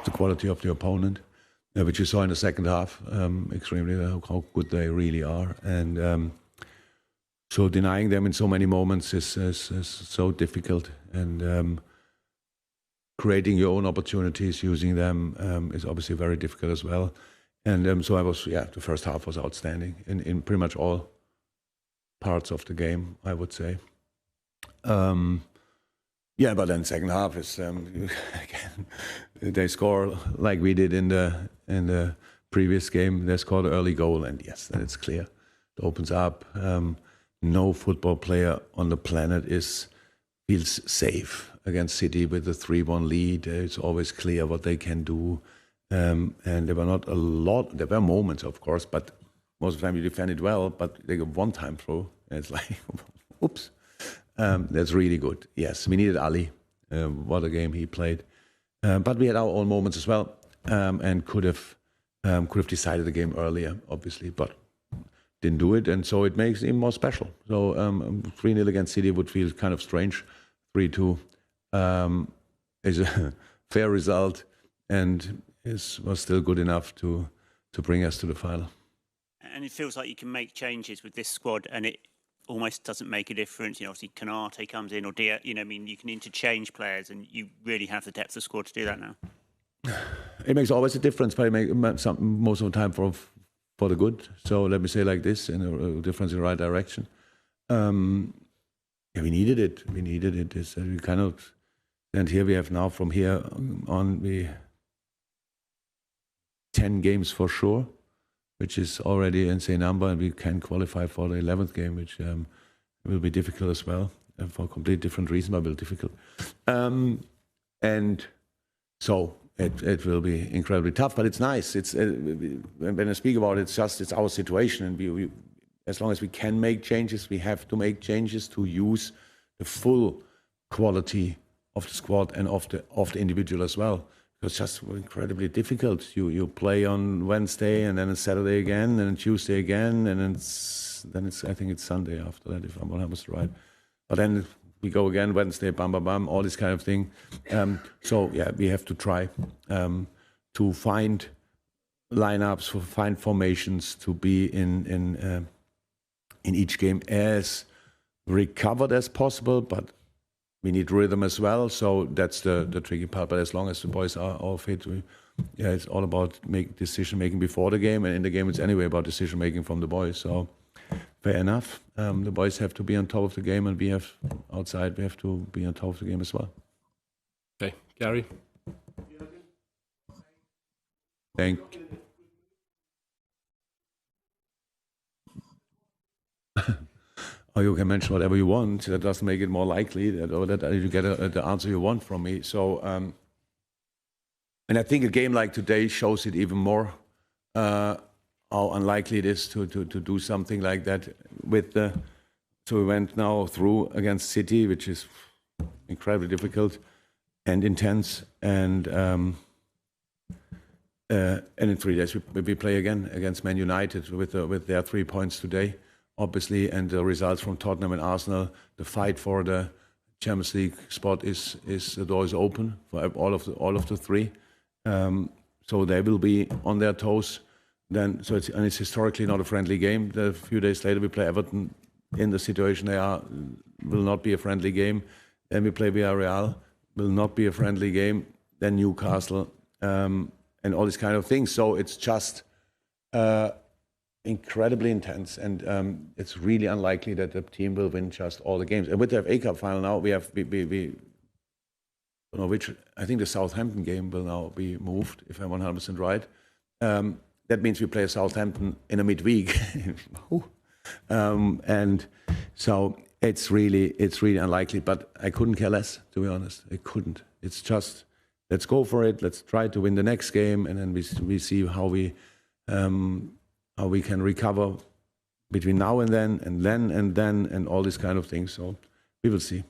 the quality of the opponent, which you saw in the second half, extremely how good they really are. And so denying them in so many moments is so difficult. And creating your own opportunities, using them is obviously very difficult as well. And so the first half was outstanding in pretty much all parts of the game, I would say. But then second half is again they score like we did in the previous game. They scored an early goal, and yes, then it's clear. It opens up. No football player on the planet feels safe against City with a 3-1 lead. It's always clear what they can do. And there were not a lot. There were moments, of course, but most of the time you defended well. But they got one time through, and it's like, oops. That's really good. Yes, we needed Ali. What a game he played. But we had our own moments as well, and could have decided the game earlier, obviously, but didn't do it, and so it makes it even more special. So 3-0 against City would feel kind of strange. 3-2 is a fair result, and was still good enough to bring us to the final. And it feels like you can make changes with this squad, and it almost doesn't make a difference. Obviously Canate comes in, or Dia. You can interchange players, and you really have the depth of squad to do that now. It makes always a difference, but it makes most of the time for the good. So let me say like this, in a difference in the right direction. We needed it. We needed it. We cannot. And here we have now from here on 10 games for sure, which is already an insane number, and we can qualify for the 11th game, which will be difficult as well, for a completely different reason, but will be difficult. And so it will be incredibly tough, but it's nice. It's when I speak about it, it's our situation, and we as long as we can make changes, we have to make changes to use the full quality of the squad and of the individual as well. It's just incredibly difficult. You play on Wednesday, and then it's Saturday again, and then Tuesday again, and then it's I think it's Sunday after that, if I'm 100% right. But then we go again Wednesday, bam, bam, bam, all this kind of thing. So yeah, we have to try to find lineups, find formations, to be in each game as recovered as possible, but we need rhythm as well, so that's the tricky part. But as long as the boys are all fit, it's all about decision making before the game, and in the game it's anyway about decision making from the boys. So fair enough. The boys have to be on top of the game, and we have to be on top of the game as well. Okay, Gary. Thank. Or you can mention whatever you want. That doesn't make it more likely that you get the answer you want from me. So, and I think a game like today shows it even more how unlikely it is to do something like that. So we went now through against City, which is incredibly difficult and intense, and in 3 days we play again against Man United with their 3 points today, obviously, and the results from Tottenham and Arsenal. The fight for the Champions League spot is the door is open for all of the three. So they will be on their toes. Then, it's historically not a friendly game. A few days later we play Everton. In the situation they are, will not be a friendly game. Then we play Villarreal, will not be a friendly game. Then Newcastle, and all these kind of things. So it's just incredibly intense, and it's really unlikely that the team will win just all the games. And with the FA Cup final now, we don't know which. I think the Southampton game will now be moved, if I'm 100% right. That means we play Southampton in a midweek. And so it's really unlikely, but I couldn't care less, to be honest. I couldn't. It's just, let's go for it. Let's try to win the next game, and then we see how we can recover between now and then, and all these kind of things. So we will see.